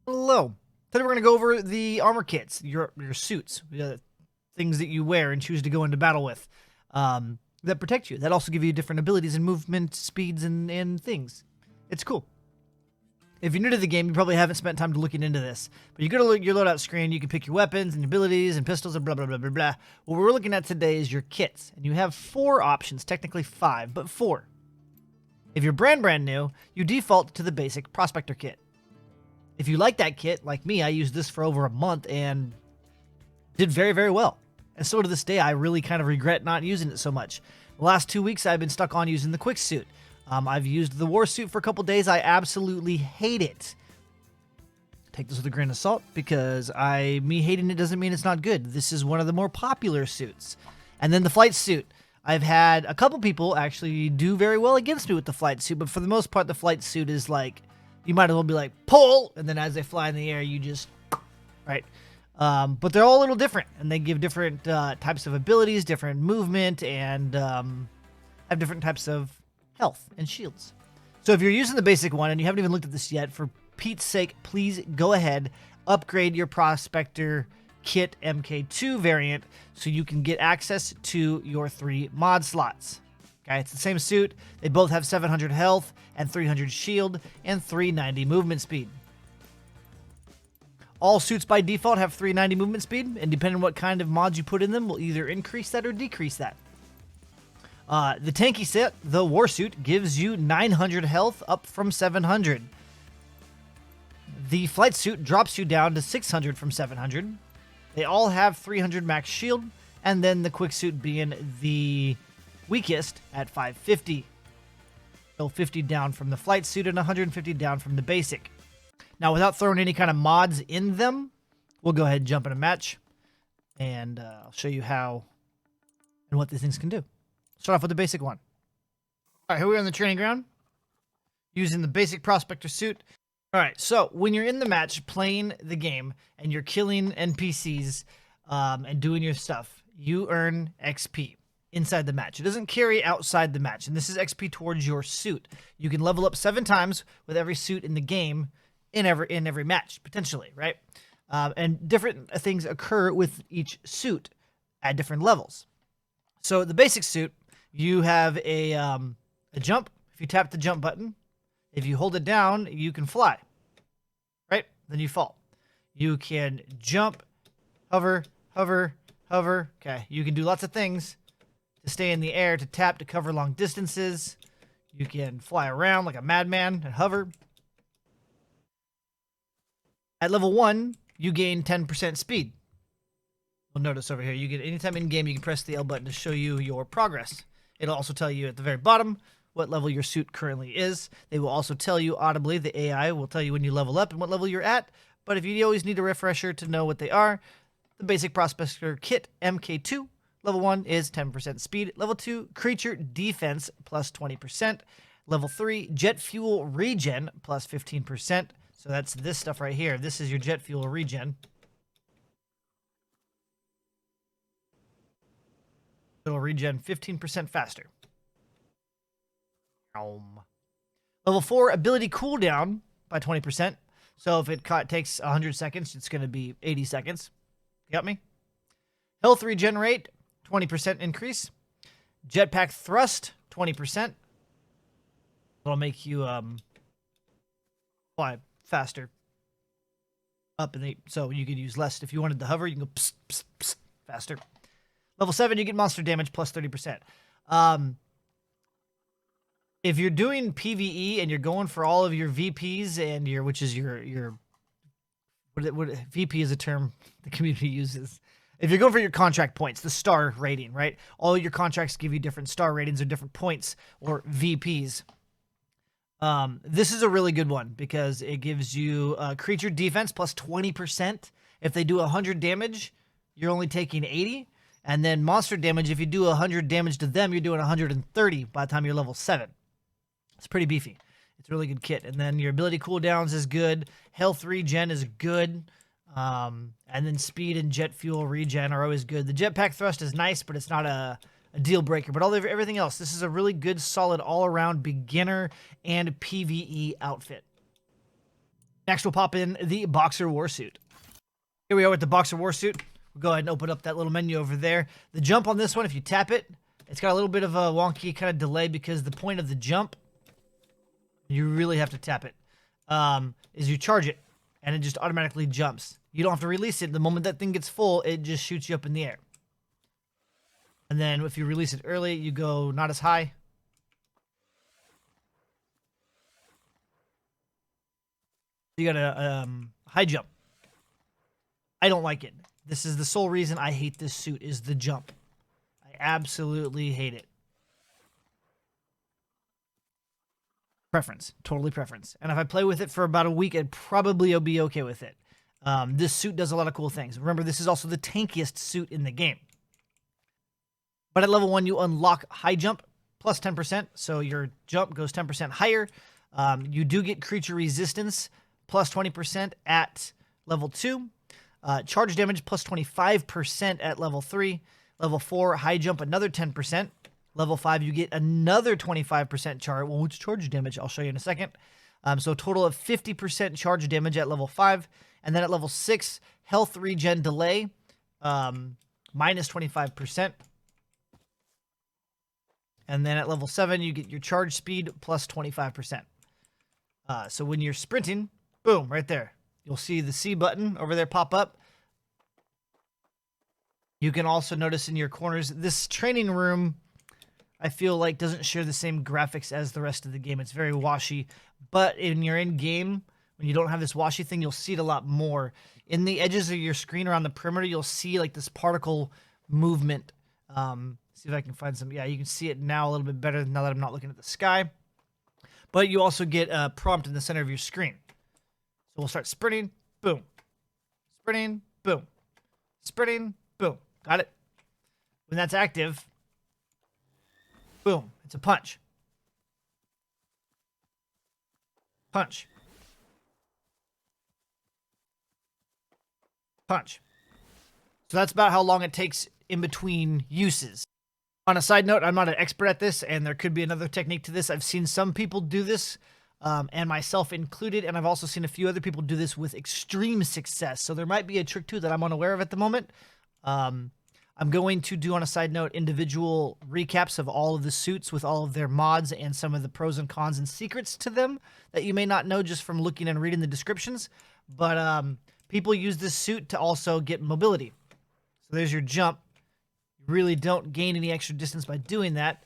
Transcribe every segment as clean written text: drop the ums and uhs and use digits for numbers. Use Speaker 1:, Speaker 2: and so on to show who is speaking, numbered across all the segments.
Speaker 1: Hello. Today we're going to go over the armor kits, your suits, things that you wear and choose to go into battle with, that protect you. That also give you different abilities and movement speeds and things. It's cool. If you're new to the game, you probably haven't spent time looking into this. But you go to your loadout screen, you can pick your weapons and abilities and pistols and blah, blah, blah, blah, blah. What we're looking at today is your kits. And you have 4 options, technically 5, but 4. If you're brand new, you default to the basic Prospector kit. If you like that kit, like me, I used this for over a month and did very, very well. And so to this day, I really kind of regret not using it so much. The last 2 weeks, I've been stuck on using the Quick Suit. I've used the War Suit for a couple days. I absolutely hate it. Take this with a grain of salt because me hating it doesn't mean it's not good. This is one of the more popular suits. And then the Flight Suit. I've had a couple people actually do very well against me with the Flight Suit, but for the most part, the Flight Suit is like, you might as well be like, pull, and then as they fly in the air, you just, right? But they're all a little different, and they give different types of abilities, different movement, and have different types of health and shields. So if you're using the basic one and you haven't even looked at this yet, for Pete's sake, please go ahead, upgrade your Prospector Kit MK2 variant so you can get access to your 3 mod slots. Okay, it's the same suit. They both have 700 health and 300 shield and 390 movement speed. All suits by default have 390 movement speed, and depending on what kind of mods you put in them, will either increase that or decrease that. The tanky set, the War Suit, gives you 900 health up from 700. The Flight Suit drops you down to 600 from 700. They all have 300 max shield, and then the Quick Suit being the weakest at 550. So 50 down from the Flight Suit and 150 down from the basic. Now, without throwing any kind of mods in them, we'll go ahead and jump in a match, and I'll show you how and what these things can do. Start off with the basic one. All right, here we are on the training ground, using the basic Prospector suit. All right, so when you're in the match playing the game and you're killing NPCs and doing your stuff, you earn XP inside the match. It doesn't carry outside the match, and this is XP towards your suit. You can level up 7 times with every suit in the game in every match, potentially, right? And different things occur with each suit at different levels. So the basic suit, you have a jump. If you tap the jump button, if you hold it down, you can fly, right? Then you fall. You can jump, hover, hover, hover. Okay, you can do lots of things to stay in the air, to tap, to cover long distances. You can fly around like a madman and hover. At level 1, you gain 10% speed. You'll notice over here, you get anytime in game, you can press the L button to show you your progress. It'll also tell you at the very bottom what level your suit currently is. They will also tell you audibly, the AI will tell you when you level up and what level you're at. But if you always need a refresher to know what they are, the basic Prospector Kit MK2, level 1 is 10% speed. Level 2, creature defense plus 20%. Level 3, jet fuel regen plus 15%. So that's this stuff right here. This is your jet fuel regen. It'll regen 15% faster. Level 4, ability cooldown by 20%. So if it takes 100 seconds, it's going to be 80 seconds. You got me? Health regenerate, 20% increase. Jetpack thrust, 20%. It'll make you fly faster. Up and so you could use less. If you wanted to hover, you can go psst, psst, psst, faster. Level 7, you get monster damage plus 30%. If you're doing PvE and you're going for all of your VPs and which is your VP is a term the community uses. If you're going for your contract points, the star rating, right? All your contracts give you different star ratings or different points or VPs. This is a really good one because it gives you creature defense plus 20%. If they do 100 damage, you're only taking 80. And then monster damage, if you do 100 damage to them, you're doing 130 by the time you're level 7. It's pretty beefy. It's a really good kit. And then your ability cooldowns is good. Health regen is good. And then speed and jet fuel regen are always good. The jetpack thrust is nice, but it's not a deal breaker. But everything else, this is a really good, solid, all-around beginner and PvE outfit. Next, we'll pop in the Boxer Warsuit. Here we are with the Boxer Warsuit. We'll go ahead and open up that little menu over there. The jump on this one, if you tap it, it's got a little bit of a wonky kind of delay because the point of the jump, you really have to tap it, is you charge it, and it just automatically jumps. You don't have to release it. The moment that thing gets full, it just shoots you up in the air. And then if you release it early, you go not as high. You got a high jump. I don't like it. This is the sole reason I hate this suit is the jump. I absolutely hate it. Preference. Totally preference. And if I play with it for about a week, I'd probably be okay with it. This suit does a lot of cool things. Remember, this is also the tankiest suit in the game. But at level 1, you unlock high jump plus 10%. So your jump goes 10% higher. You do get creature resistance plus 20% at level 2. Charge damage plus 25% at level 3. Level 4, high jump, another 10%. Level 5, you get another 25% charge. Well, which charge damage? I'll show you in a second. So a total of 50% charge damage at level 5. And then at level 6, health regen delay, minus 25%. And then at level 7, you get your charge speed plus 25%. So when you're sprinting, boom, right there. You'll see the C button over there pop up. You can also notice in your corners, this training room, I feel like doesn't share the same graphics as the rest of the game. It's very washy, but in your in-game, when you don't have this washy thing, you'll see it a lot more. In the edges of your screen around the perimeter, you'll see like this particle movement. See if I can find some. Yeah, you can see it now a little bit better now that I'm not looking at the sky. But you also get a prompt in the center of your screen. So we'll start sprinting, boom. Sprinting, boom. Sprinting, boom. Got it? When that's active, boom, it's a punch. Punch. Punch. So that's about how long it takes in between uses. On a side note, I'm not an expert at this, and there could be another technique to this. I've seen some people do this, and myself included, and I've also seen a few other people do this with extreme success. So there might be a trick to it that I'm unaware of at the moment. I'm going to do, on a side note, individual recaps of all of the suits with all of their mods and some of the pros and cons and secrets to them that you may not know just from looking and reading the descriptions. But people use this suit to also get mobility. So there's your jump. You really don't gain any extra distance by doing that.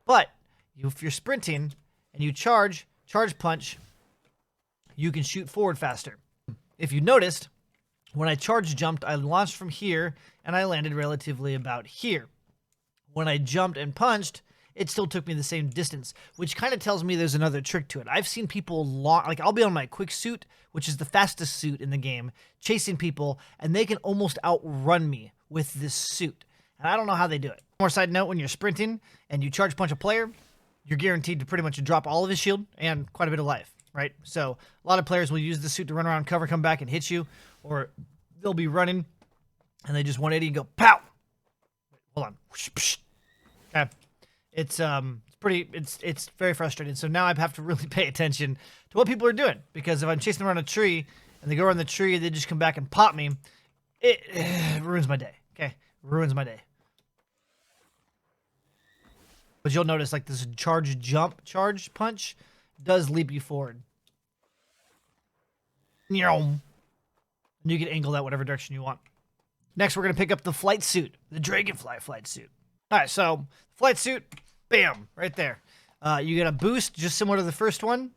Speaker 1: But if you're sprinting and you charge punch, you can shoot forward faster. If you noticed, when I charge jumped, I launched from here and I landed relatively about here. When I jumped and punched, it still took me the same distance, which kind of tells me there's another trick to it. I've seen people like I'll be on my quick suit, which is the fastest suit in the game, chasing people, and they can almost outrun me with this suit. And I don't know how they do it. More side note, when you're sprinting and you charge punch a player, you're guaranteed to pretty much drop all of his shield and quite a bit of life, right? So a lot of players will use the suit to run around, cover, come back, and hit you, or they'll be running and they just 180 and go pow. Hold on. Okay. It's very frustrating. So now I have to really pay attention to what people are doing, because if I'm chasing around a tree and they go around the tree, they just come back and pop me. It ruins my day. Okay, ruins my day. But you'll notice like this charge punch does leap you forward. And you can angle that whatever direction you want. Next, we're going to pick up the flight suit, the Dragonfly flight suit. All right, so flight suit, bam, right there. You get a boost just similar to the first one.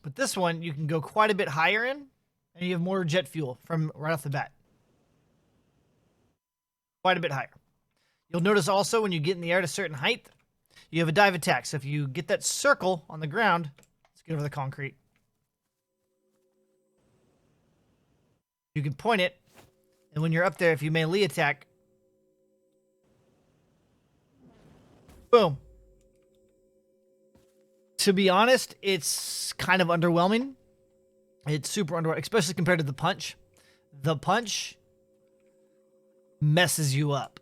Speaker 1: But this one, you can go quite a bit higher in, and you have more jet fuel from right off the bat. Quite a bit higher. You'll notice also when you get in the air at a certain height, you have a dive attack. So if you get that circle on the ground, let's get over the concrete. You can point it, and when you're up there, if you melee attack, boom. To be honest, it's kind of underwhelming. It's super underwhelming, especially compared to the punch. The punch messes you up.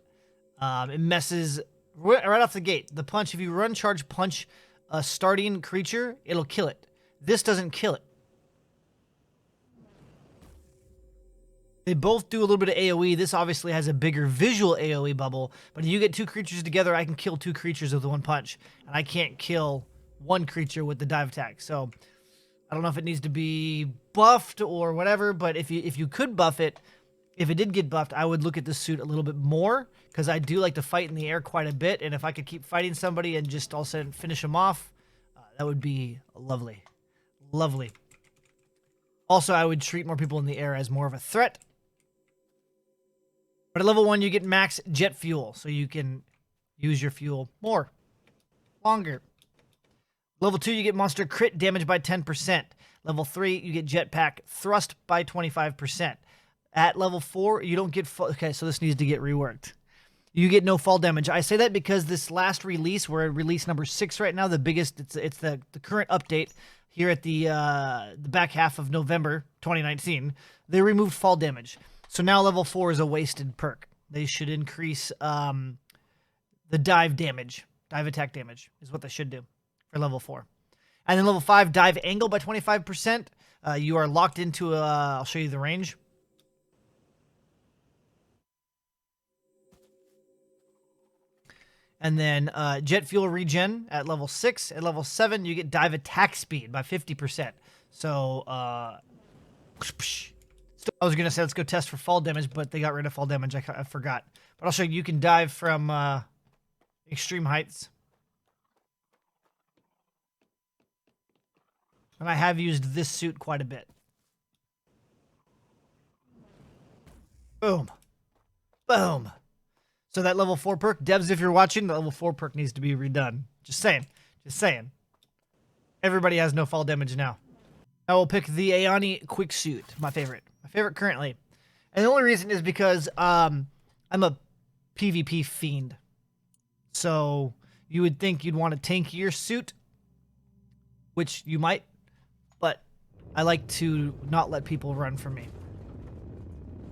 Speaker 1: It messes right off the gate. The punch, if you run charge punch a starting creature, it'll kill it. This doesn't kill it. They both do a little bit of AoE. This obviously has a bigger visual AoE bubble, but if you get 2 creatures together, I can kill 2 creatures with 1 punch, and I can't kill 1 creature with the dive attack. So I don't know if it needs to be buffed or whatever, but if you could buff it, if it did get buffed, I would look at this suit a little bit more, because I do like to fight in the air quite a bit, and if I could keep fighting somebody and just all of a sudden finish them off, that would be lovely. Lovely. Also, I would treat more people in the air as more of a threat. But at level 1, you get max jet fuel, so you can use your fuel more, longer. Level 2, you get monster crit damage by 10%. Level 3, you get jetpack thrust by 25%. At level 4, you don't get... Okay, so this needs to get reworked. You get no fall damage. I say that because this last release, we're at release number 6 right now, the biggest... It's the current update here at the back half of November 2019. They removed fall damage. So now level 4 is a wasted perk. They should increase the dive damage. Dive attack damage is what they should do for level 4. And then level 5, dive angle by 25%. You are locked into I'll show you the range. And then jet fuel regen at level 6. At level 7, you get dive attack speed by 50%. So, I was going to say, let's go test for fall damage, but they got rid of fall damage. I forgot. But I'll show you. You can dive from extreme heights. And I have used this suit quite a bit. Boom. Boom. So that level 4 perk, devs, if you're watching, the level 4 perk needs to be redone. Just saying. Just saying. Everybody has no fall damage now. I will pick the Aeoni Quick Suit, my favorite. My favorite currently. And the only reason is because I'm a PvP fiend. So you would think you'd want a tankier suit, which you might, but I like to not let people run from me.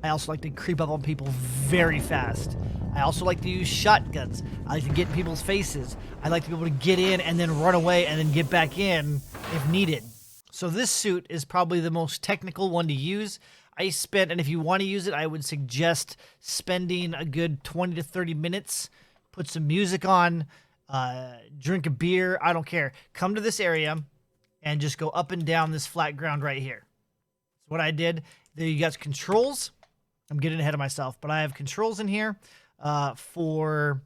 Speaker 1: I also like to creep up on people very fast. I also like to use shotguns. I like to get in people's faces. I like to be able to get in and then run away and then get back in if needed. So this suit is probably the most technical one to use. I spent, and if you want to use it, I would suggest spending a good 20 to 30 minutes. Put some music on, drink a beer, I don't care. Come to this area and just go up and down this flat ground right here. That's what I did. There you got controls. I'm getting ahead of myself, but I have controls in here for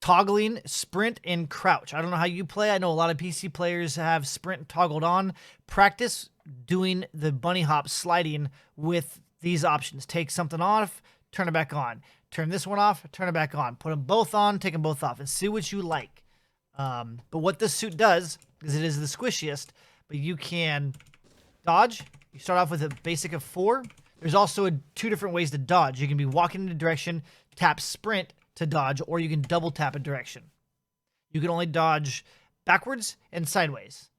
Speaker 1: toggling sprint and crouch. I don't know how you play. I know a lot of PC players have sprint toggled on. Practice doing the bunny hop sliding with these options. Take something off, turn it back on. Turn this one off, turn it back on. Put them both on, take them both off, and see what you like. But what this suit does, because it is the squishiest, but you can dodge. You start off with a basic of 4. There's also 2 different ways to dodge. You can be walking in a direction, tap sprint to dodge, or you can double tap a direction. You can only dodge backwards and sideways.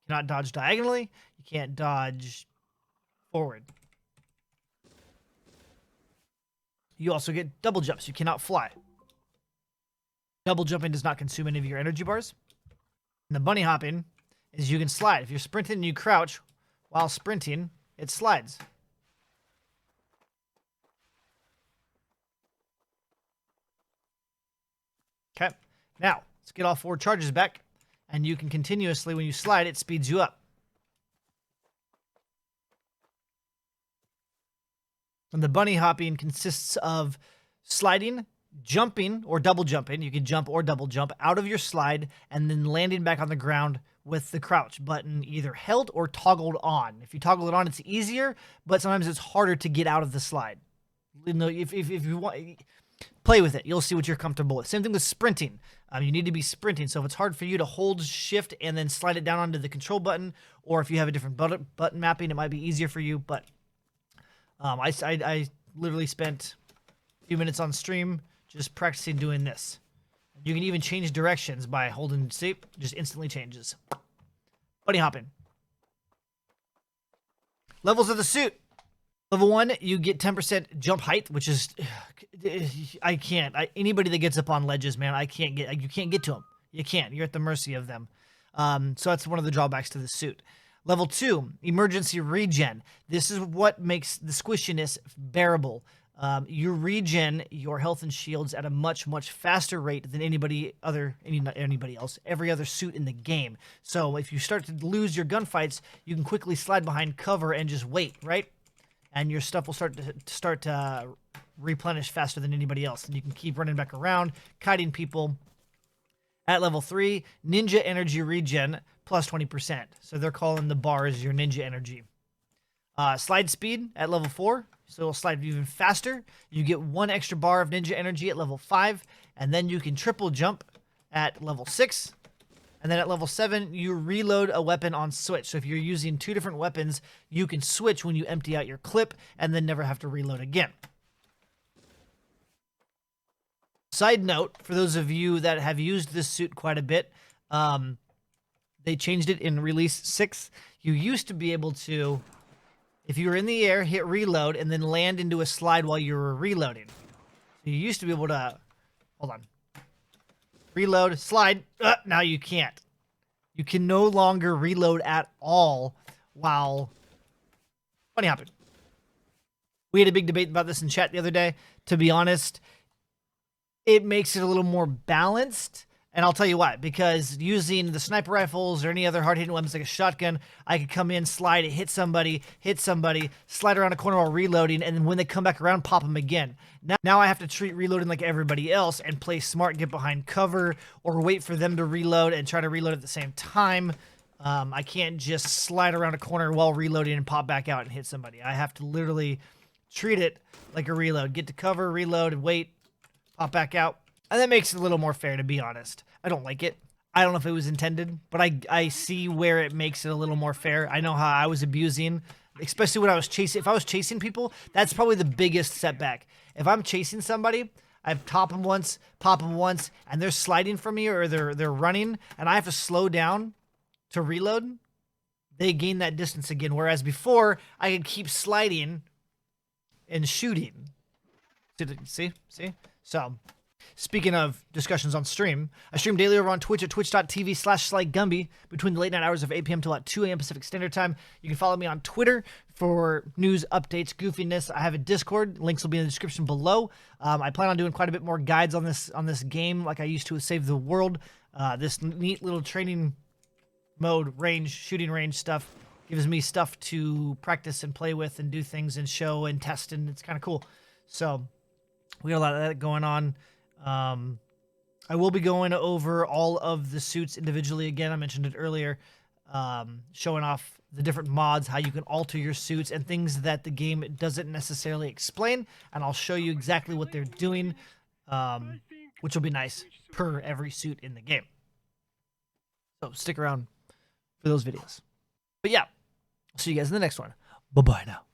Speaker 1: You cannot dodge diagonally. You can't dodge forward. You also get double jumps. You cannot fly. Double jumping does not consume any of your energy bars. And the bunny hopping is you can slide. If you're sprinting and you crouch while sprinting, it slides. Okay, now let's get all 4 charges back, and you can continuously, when you slide, it speeds you up. And the bunny hopping consists of sliding, jumping, or double jumping. You can jump or double jump out of your slide, and then landing back on the ground with the crouch button either held or toggled on. If you toggle it on, it's easier, but sometimes it's harder to get out of the slide. You know, if you want... Play with it. You'll see what you're comfortable with. Same thing with sprinting. You need to be sprinting. So if it's hard for you to hold shift and then slide it down onto the control button, or if you have a different button mapping, it might be easier for you. But I literally spent a few minutes on stream just practicing doing this. You can even change directions by holding shape. Just instantly changes. Bunny hopping. Levels of the suit. Level 1, you get 10% jump height, which is, I can't. Anybody that gets up on ledges, man, I can't get. You can't get to them. You can't. You're at the mercy of them. So that's one of the drawbacks to the suit. Level 2, emergency regen. This is what makes the squishiness bearable. You regen your health and shields at a much faster rate than anybody else, every other suit in the game. So if you start to lose your gunfights, you can quickly slide behind cover and just wait, right? And your stuff will start to replenish faster than anybody else, and you can keep running back around, kiting people. At level 3, ninja energy regen plus 20%. So they're calling the bars your ninja energy. Slide speed at level 4, so it'll slide even faster. You get 1 extra bar of ninja energy at level 5, and then you can triple jump at level 6. And then at level 7, you reload a weapon on switch. So if you're using 2 different weapons, you can switch when you empty out your clip and then never have to reload again. Side note, for those of you that have used this suit quite a bit, they changed it in release 6. You used to be able to, if you were in the air, hit reload and then land into a slide while you were reloading. So you used to be able to, hold on, reload, slide, now you can't. You can no longer reload at all while bunny hopping. We had a big debate about this in chat the other day. To be honest, it makes it a little more balanced, and I'll tell you why. Because using the sniper rifles or any other hard-hitting weapons like a shotgun, I could come in, slide, hit somebody, slide around a corner while reloading, and then when they come back around, pop them again. Now I have to treat reloading like everybody else and play smart, get behind cover, or wait for them to reload and try to reload at the same time. I can't just slide around a corner while reloading and pop back out and hit somebody. I have to literally treat it like a reload. Get to cover, reload, and wait. Pop back out. And that makes it a little more fair, to be honest. I don't like it. I don't know if it was intended, but I see where it makes it a little more fair. I know how I was abusing, especially when I was chasing. If I was chasing people, that's probably the biggest setback. If I'm chasing somebody, I top them once, pop them once, and they're sliding from me or they're running, and I have to slow down to reload, they gain that distance again. Whereas before, I could keep sliding and shooting. See? So, speaking of discussions on stream, I stream daily over on Twitch at twitch.tv/SlyGumbi between the late night hours of 8 p.m. till about 2 a.m. Pacific Standard Time. You can follow me on Twitter for news, updates, goofiness. I have a Discord. Links will be in the description below. I plan on doing quite a bit more guides on this game like I used to with Save the World. This neat little training mode, shooting range stuff gives me stuff to practice and play with and do things and show and test, and it's kind of cool. So we got a lot of that going on. I will be going over all of the suits individually again. I mentioned it earlier, showing off the different mods, how you can alter your suits, and things that the game doesn't necessarily explain. And I'll show you exactly what they're doing, which will be nice per every suit in the game. So stick around for those videos. But yeah, I'll see you guys in the next one. Bye-bye now.